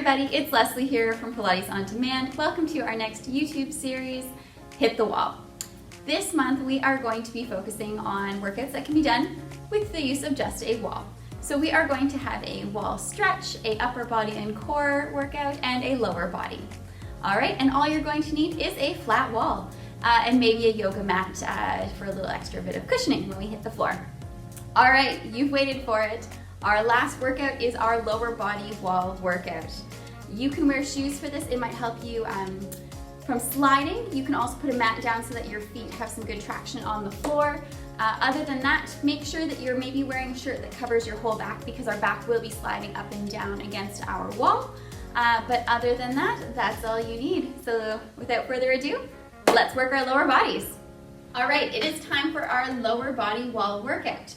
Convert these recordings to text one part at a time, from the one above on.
everybody, it's Leslie here from Pilates On Demand. Welcome to our next YouTube series, Hit the Wall. This month we are going to be focusing on workouts that can be done with the use of just a wall. So we are going to have a wall stretch, a upper body and core workout, and a lower body. All right, and all you're going to need is a flat wall and maybe a yoga mat for a little extra bit of cushioning when we hit the floor. All right, you've waited for it. Our last workout is our lower body wall workout. You can wear shoes for this. It might help you from sliding. You can also put a mat down so that your feet have some good traction on the floor. Other than that, make sure that you're maybe wearing a shirt that covers your whole back because our back will be sliding up and down against our wall. But other than that, that's all you need. So without further ado, let's work our lower bodies. All right, it is time for our lower body wall workout.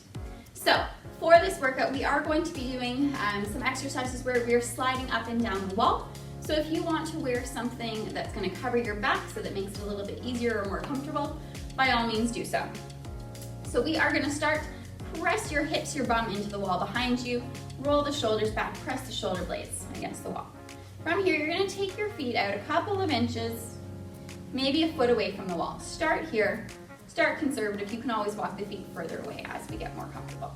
So for this workout, we are going to be doing some exercises where we're sliding up and down the wall. So if you want to wear something that's going to cover your back so that makes it a little bit easier or more comfortable, by all means do so. So we are going to start, press your hips, your bum into the wall behind you, roll the shoulders back, press the shoulder blades against the wall. From here, you're going to take your feet out a couple of inches, maybe a foot away from the wall. Start here, start conservative. You can always walk the feet further away as we get more comfortable.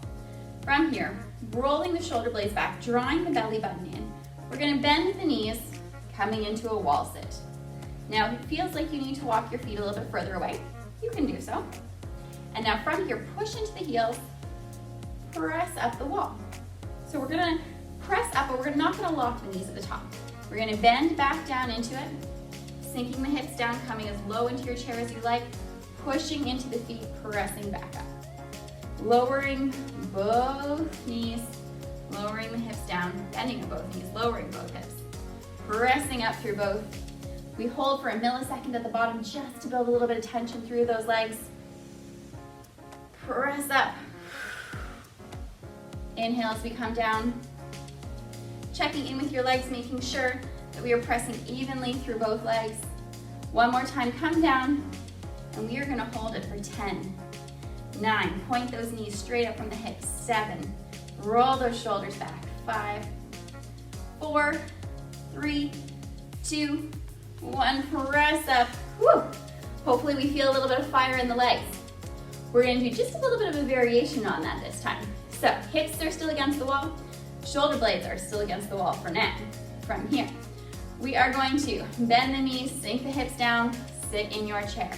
From here, rolling the shoulder blades back, drawing the belly button in. We're going to bend the knees, coming into a wall sit. Now, if it feels like you need to walk your feet a little bit further away, you can do so. And now from here, push into the heels, press up the wall. So we're going to press up, but we're not going to lock the knees at the top. We're going to bend back down into it, sinking the hips down, coming as low into your chair as you like, pushing into the feet, pressing back up. Lowering both knees, lowering the hips down, bending of both knees, lowering both hips, pressing up through both. We hold for a millisecond at the bottom just to build a little bit of tension through those legs. Press up. Inhale as we come down. Checking in with your legs, making sure that we are pressing evenly through both legs. One more time, come down, and we are gonna hold it for 10, 9, point those knees straight up from the hips, 7, roll those shoulders back, 5, 4, 3, 2, 1, press up. Woo! Hopefully we feel a little bit of fire in the legs. We're gonna do just a little bit of a variation on that this time. So hips are still against the wall, shoulder blades are still against the wall for now. From here, we are going to bend the knees, sink the hips down, sit in your chair.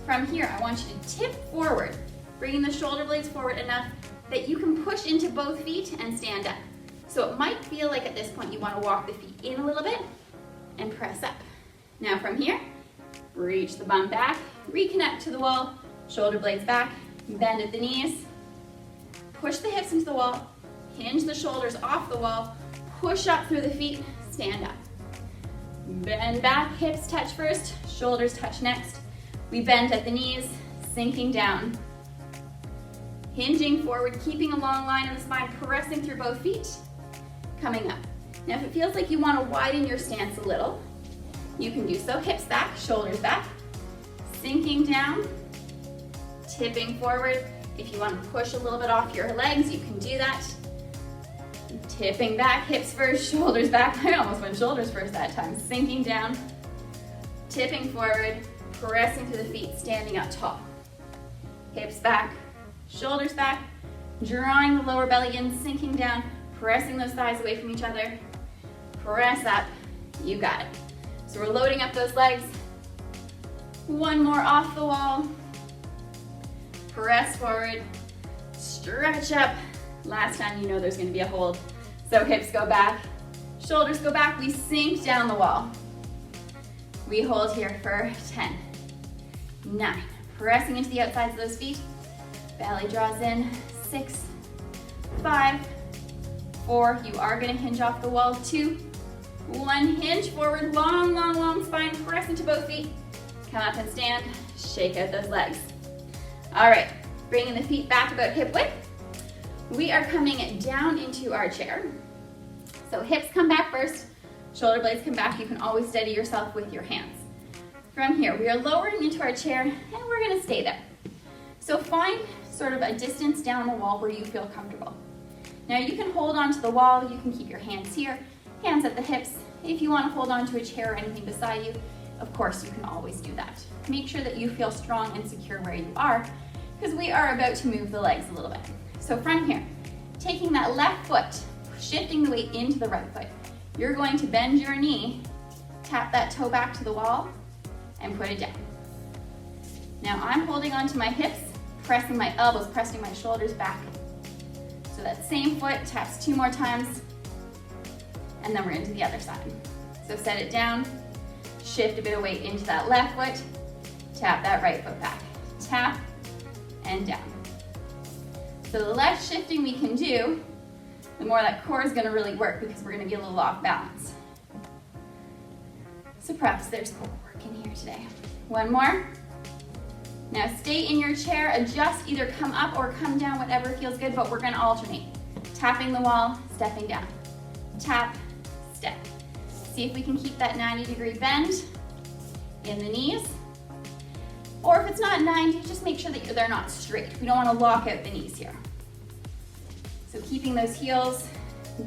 From here, I want you to tip forward, bringing the shoulder blades forward enough that you can push into both feet and stand up. So it might feel like at this point you want to walk the feet in a little bit and press up. Now from here, reach the bum back, reconnect to the wall, shoulder blades back, bend at the knees, push the hips into the wall, hinge the shoulders off the wall, push up through the feet, stand up. Bend back, hips touch first, shoulders touch next. We bend at the knees, sinking down. Hinging forward, keeping a long line on the spine, pressing through both feet, coming up. Now if it feels like you want to widen your stance a little, you can do so. Hips back, shoulders back, sinking down, tipping forward. If you want to push a little bit off your legs, you can do that. Tipping back, hips first, shoulders back. I almost went shoulders first that time. Sinking down, tipping forward, pressing through the feet, standing up tall. Hips back, shoulders back, drawing the lower belly in, sinking down, pressing those thighs away from each other. Press up, you got it. So we're loading up those legs. One more off the wall. Press forward, stretch up. Last time you know there's gonna be a hold. So hips go back, shoulders go back, we sink down the wall. We hold here for 10, 9, pressing into the outsides of those feet. Belly draws in, 6, 5, 4, you are gonna hinge off the wall, 2, 1, hinge forward, long, long, long spine, press into both feet. Come up and stand, shake out those legs. All right, bringing the feet back about hip width. We are coming down into our chair. So hips come back first, shoulder blades come back. You can always steady yourself with your hands. From here, we are lowering into our chair and we're gonna stay there. So find sort of a distance down the wall where you feel comfortable. Now you can hold onto the wall, you can keep your hands here. Hands at the hips. If you want to hold on to a chair or anything beside you, of course, you can always do that. Make sure that you feel strong and secure where you are, because we are about to move the legs a little bit. So from here, taking that left foot, shifting the weight into the right foot, you're going to bend your knee, tap that toe back to the wall, and put it down. Now I'm holding onto my hips, pressing my elbows, pressing my shoulders back. So that same foot taps 2 more times, and then we're into the other side. So set it down, shift a bit of weight into that left foot, tap that right foot back, tap, and down. So the less shifting we can do, the more that core is gonna really work, because we're gonna get a little off balance. So perhaps there's core work in here today. One more. Now stay in your chair, adjust, either come up or come down, whatever feels good, but we're gonna alternate. Tapping the wall, stepping down. Tap, step. See if we can keep that 90-degree bend in the knees. Or if it's not 90, just make sure that they're not straight. We don't wanna lock out the knees here. So keeping those heels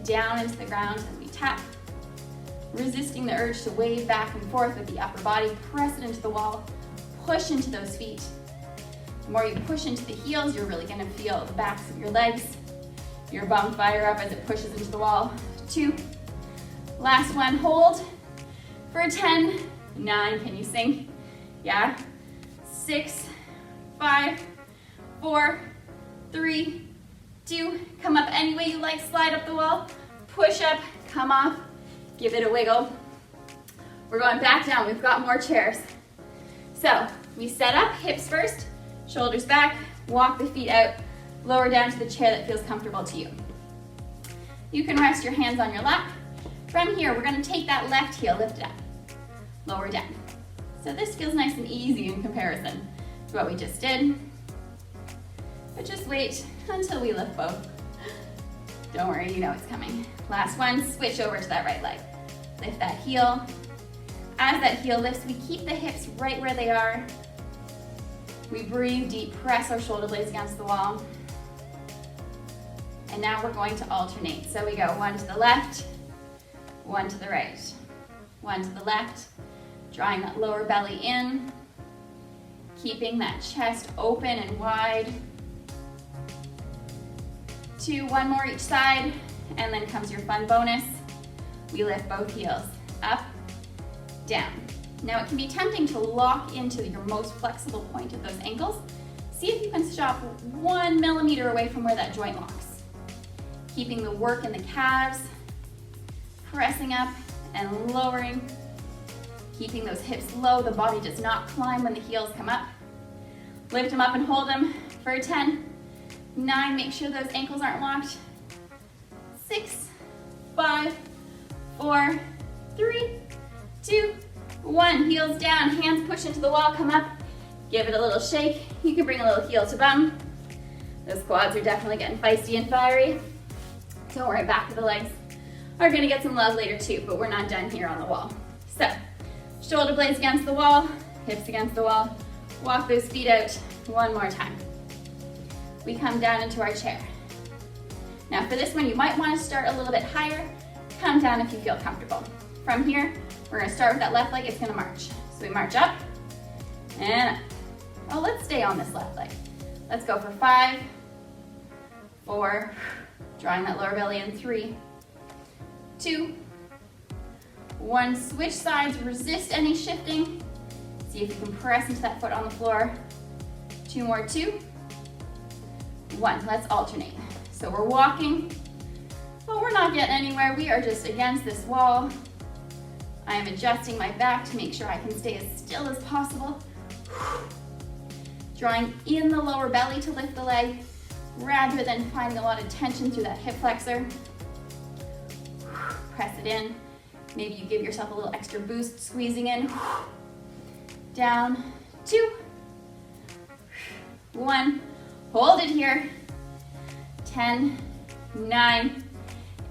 down into the ground as we tap, resisting the urge to wave back and forth with the upper body, press it into the wall, push into those feet. The more you push into the heels, you're really gonna feel the backs of your legs. Your bum fire up as it pushes into the wall. 2. Last one, hold for 10, 9, can you sing? Yeah. 6, 5, 4, 3, 2, come up any way you like, slide up the wall, push up, come off, give it a wiggle. We're going back down, we've got more chairs. So we set up, hips first, shoulders back, walk the feet out, lower down to the chair that feels comfortable to you. You can rest your hands on your lap. From here, we're gonna take that left heel, lift it up, lower down. So this feels nice and easy in comparison to what we just did. But just wait until we lift both. Don't worry, you know it's coming. Last one, switch over to that right leg. Lift that heel. As that heel lifts, we keep the hips right where they are. We breathe deep, press our shoulder blades against the wall. And now we're going to alternate. So we go 1 to the left, 1 to the right. 1 to the left, drawing that lower belly in, keeping that chest open and wide. 2, 1 more each side, and then comes your fun bonus. We lift both heels, up, down. Now it can be tempting to lock into your most flexible point of those ankles. See if you can stop 1 millimeter away from where that joint locks. Keeping the work in the calves, pressing up and lowering. Keeping those hips low, the body does not climb when the heels come up. Lift them up and hold them for 10, 9, make sure those ankles aren't locked. 6, 5, 4, 3, 2, 1. Heels down, hands push into the wall, come up. Give it a little shake. You can bring a little heel to bum. Those quads are definitely getting feisty and fiery. Don't worry, back of the legs are gonna get some love later too, but we're not done here on the wall. So, shoulder blades against the wall, hips against the wall. Walk those feet out 1 more time. We come down into our chair. Now for this one, you might want to start a little bit higher. Come down if you feel comfortable. From here, we're going to start with that left leg. It's going to march. So we march up and up. Oh, let's stay on this left leg. Let's go for 5, 4, drawing that lower belly in, 3, 2, 1. Switch sides, resist any shifting. See if you can press into that foot on the floor. 2 more, 2, 1. Let's alternate. So we're walking, but we're not getting anywhere. We are just against this wall. I am adjusting my back to make sure I can stay as still as possible. Drawing in the lower belly to lift the leg, rather than finding a lot of tension through that hip flexor. Press it in. Maybe you give yourself a little extra boost, squeezing in. Down, 2, 1. Hold it here. 10, 9,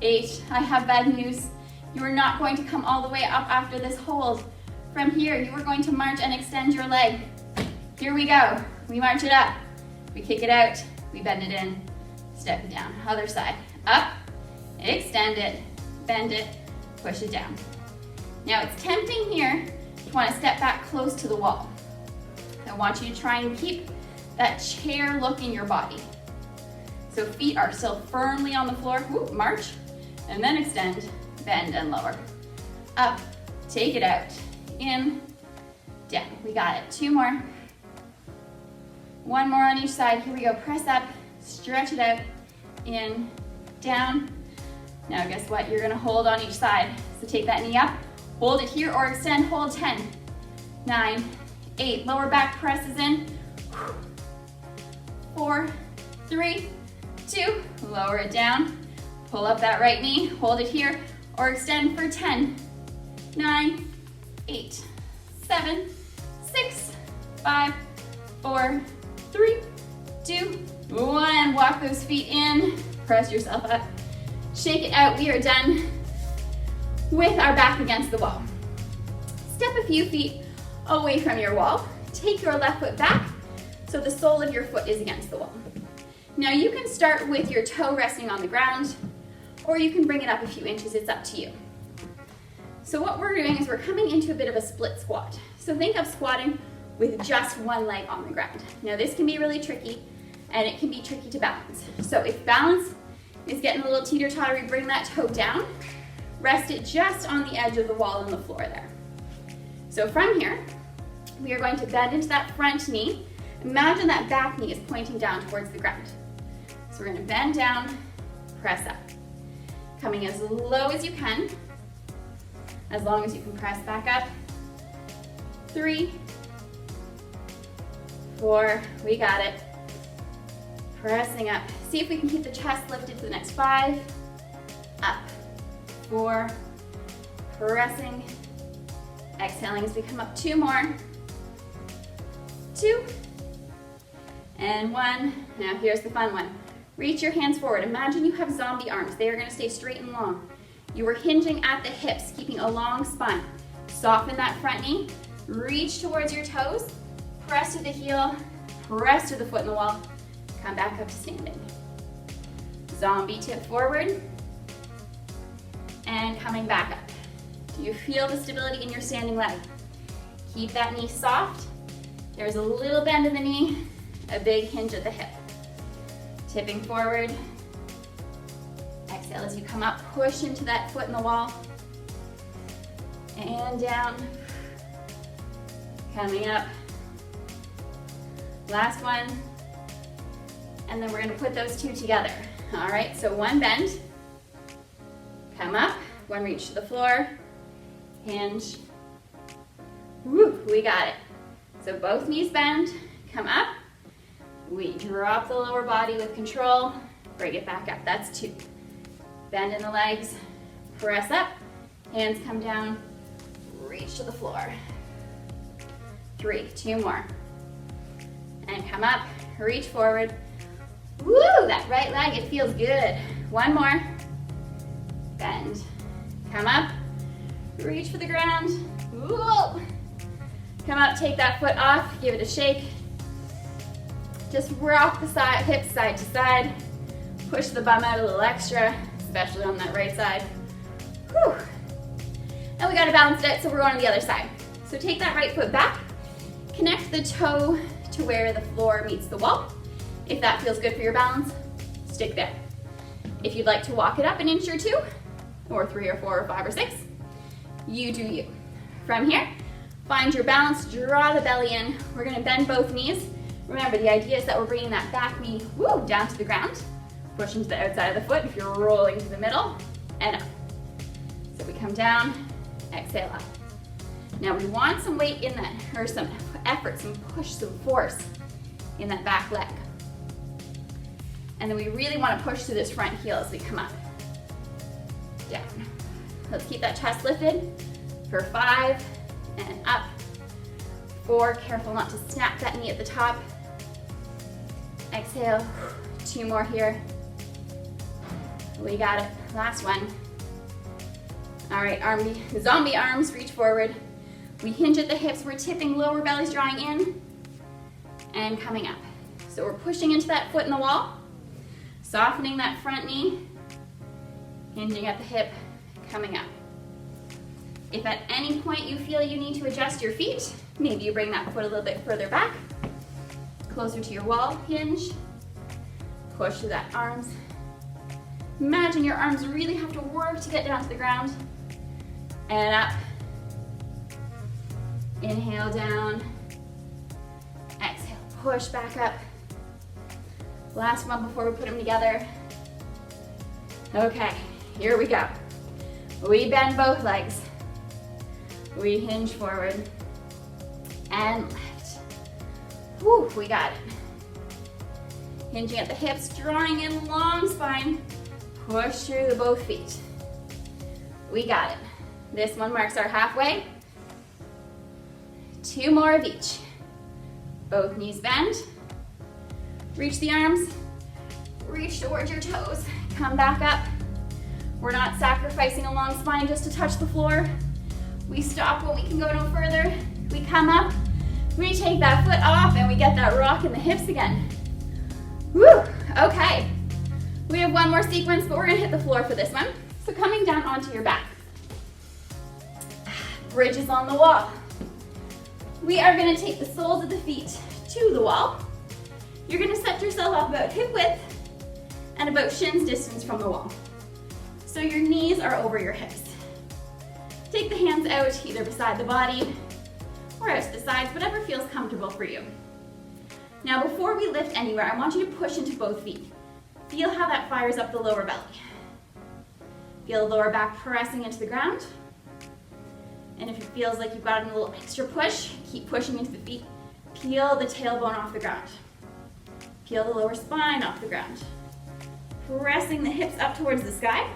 8. I have bad news. You are not going to come all the way up after this hold. From here, you are going to march and extend your leg. Here we go. We march it up. We kick it out. We bend it in. Step it down. Other side. Up. Extend it. Bend it. push it down. Now it's tempting here to want to step back close to the wall. I want you to try and keep that chair look in your body. So feet are still firmly on the floor. Whoop, march, and then extend, bend, and lower. Up, take it out, in, down. We got it. 2 more. 1 more on each side. Here we go. Press up, stretch it out, in, down. Now guess what? You're gonna hold on each side. So take that knee up, hold it here or extend, hold 10, 9, 8. Lower back presses in. 4, 3, 2. Lower it down. Pull up that right knee, hold it here or extend for 10, 9, 8, 7, 6, 5, 4, 3, 2, 1. Walk those feet in, press yourself up, shake it out. We are done with our back against the wall. Step a few feet away from your wall. Take your left foot back so the sole of your foot is against the wall. Now you can start with your toe resting on the ground, or you can bring it up a few inches, it's up to you. So what we're doing is we're coming into a bit of a split squat. So think of squatting with just one leg on the ground. Now this can be really tricky, and it can be tricky to balance. So if balance is getting a little teeter-tottery, bring that toe down, rest it just on the edge of the wall and the floor there. So from here, we are going to bend into that front knee. Imagine that back knee is pointing down towards the ground. So we're gonna bend down, press up. Coming as low as you can, as long as you can press back up. 3, 4, we got it. Pressing up. See if we can keep the chest lifted for the next 5, up, 4, pressing, exhaling as we come up. 2 more, 2, and 1. Now here's the fun one. Reach your hands forward. Imagine you have zombie arms. They are going to stay straight and long. You are hinging at the hips, keeping a long spine. Soften that front knee. Reach towards your toes. Press to the heel. Press to the foot in the wall. Come back up to standing. Zombie tip forward. And coming back up. Do you feel the stability in your standing leg? Keep that knee soft. There's a little bend in the knee, a big hinge at the hip. Tipping forward. Exhale as you come up, push into that foot in the wall. And down. Coming up. Last one. And then we're gonna put those 2 together. All right, so 1 bend. Come up, 1 reach to the floor. Hinge. Woo, we got it. So both knees bend, come up. We drop the lower body with control, bring it back up. That's 2. Bend in the legs, press up, hands come down, reach to the floor. 3, 2 more. And come up, reach forward. Woo, that right leg, it feels good. 1 more. Bend, come up, reach for the ground. Whoa. Come up, take that foot off, give it a shake. Just rock the hips side to side. Push the bum out a little extra, especially on that right side. Whew. And we gotta balance it out, so we're going to the other side. So take that right foot back, connect the toe to where the floor meets the wall. If that feels good for your balance, stick there. If you'd like to walk it up an inch or 2, or 3 or 4 or 5 or 6, you do you. From here, find your balance, draw the belly in. We're gonna bend both knees. Remember, the idea is that we're bringing that back knee, woo, down to the ground. Push into the outside of the foot if you're rolling to the middle, and up. So we come down, exhale up. Now we want some weight in that, or some effort, some push, some force in that back leg. And then we really want to push to this front heel as we come up. Down. Let's keep that chest lifted for 5, and up. 4, careful not to snap that knee at the top. Exhale, 2 more here. We got it, last one. All right, zombie arms, reach forward. We hinge at the hips, we're tipping, lower belly's drawing in, and coming up. So we're pushing into that foot in the wall, softening that front knee, hinging at the hip, coming up. If at any point you feel you need to adjust your feet, maybe you bring that foot a little bit further back, closer to your wall, hinge, push through that arms. Imagine your arms really have to work to get down to the ground. And up. Inhale down. Exhale, push back up. Last one before we put them together. Okay, here we go. We bend both legs. We hinge forward and lift. Whew, we got it. Hinging at the hips, drawing in long spine. Push through the both feet. We got it. This one marks our halfway. 2 more of each. Both knees bend. Reach the arms. Reach towards your toes. Come back up. We're not sacrificing a long spine just to touch the floor. We stop when we can go no further. We come up. We take that foot off and we get that rock in the hips again. Woo! Okay. We have one more sequence, but we're gonna hit the floor for this one. So coming down onto your back. Bridges on the wall. We are gonna take the soles of the feet to the wall. You're gonna set yourself up about hip width and about shin's distance from the wall. So your knees are over your hips. Take the hands out either beside the body or out to the sides, whatever feels comfortable for you. Now before we lift anywhere, I want you to push into both feet. Feel how that fires up the lower belly. Feel the lower back pressing into the ground. And if it feels like you've got a little extra push, keep pushing into the feet. Peel the tailbone off the ground. Peel the lower spine off the ground. Pressing the hips up towards the sky,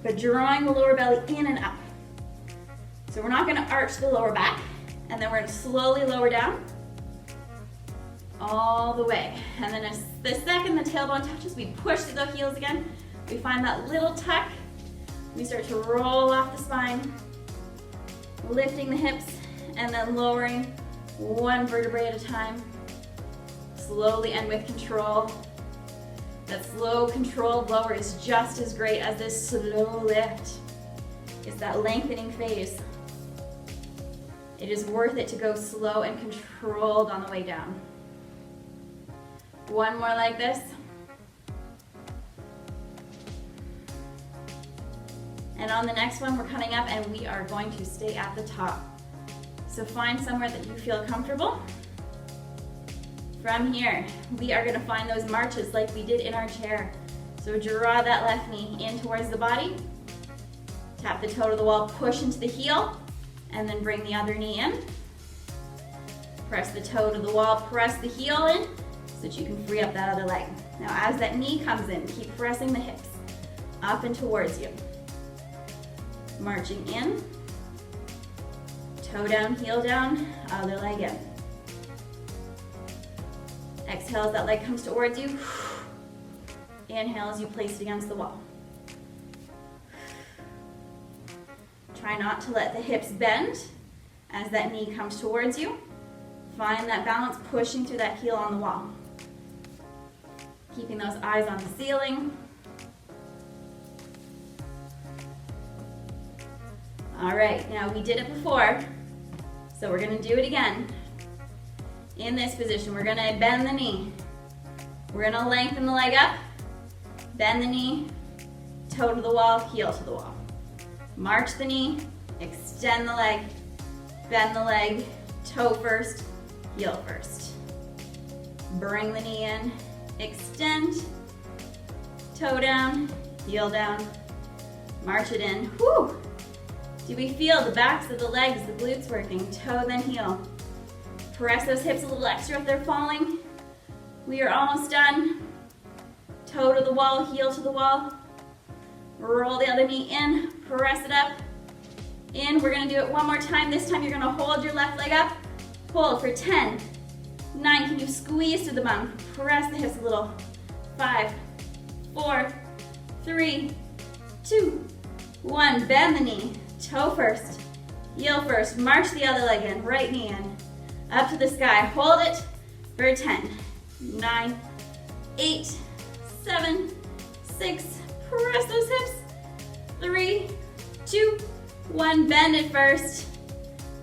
but drawing the lower belly in and up. So we're not gonna arch the lower back, and then we're gonna slowly lower down all the way. And then as the second the tailbone touches, we push through the heels again. We find that little tuck. We start to roll off the spine, lifting the hips, and then lowering one vertebrae at a time, slowly and with control. That slow, controlled lower is just as great as this slow lift. It's that lengthening phase. It is worth it to go slow and controlled on the way down. One more like this. And on the next one, we're coming up and we are going to stay at the top. So find somewhere that you feel comfortable. From here, we are gonna find those marches like we did in our chair. So draw that left knee in towards the body. Tap the toe to the wall, push into the heel, and then bring the other knee in. Press the toe to the wall, press the heel in so that you can free up that other leg. Now as that knee comes in, keep pressing the hips up and towards you. Marching in, toe down, heel down, other leg in. Exhale as that leg comes towards you. Inhale as you place it against the wall. Try not to let the hips bend as that knee comes towards you. Find that balance pushing through that heel on the wall. Keeping those eyes on the ceiling. All right, now we did it before, so we're gonna do it again. In this position, we're gonna bend the knee. We're gonna lengthen the leg up, bend the knee, toe to the wall, heel to the wall. March the knee, extend the leg, bend the leg, toe first, heel first. Bring the knee in, extend, toe down, heel down, march it in. Whew! Do we feel the backs of the legs, the glutes working? Toe then heel. Press those hips a little extra if they're falling. We are almost done. Toe to the wall, heel to the wall. Roll the other knee in, press it up. In, we're gonna do it one more time. This time you're gonna hold your left leg up. Hold for 10, 9, can you squeeze through the bum? Press the hips a little. 5, 4, 3, 2, 1. Bend the knee, toe first, heel first. March the other leg in, right knee in. Up to the sky, hold it for 10, 9, 8, 7, 6, press those hips. 3, 2, One, bend it first.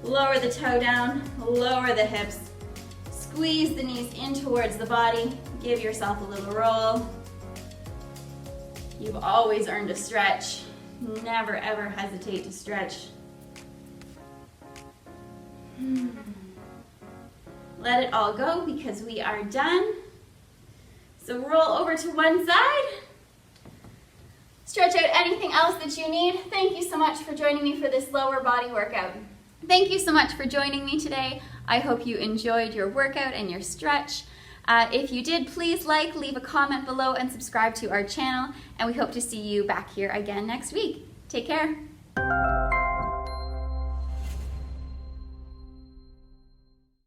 Lower the toe down, lower the hips. Squeeze the knees in towards the body. Give yourself a little roll. You've always earned a stretch. Never ever hesitate to stretch. Let it all go because we are done. So roll over to one side. Stretch out anything else that you need. Thank you so much for joining me for this lower body workout. Thank you so much for joining me today. I hope you enjoyed your workout and your stretch. If you did, please leave a comment below and subscribe to our channel, and we hope to see you back here again next week. Take care.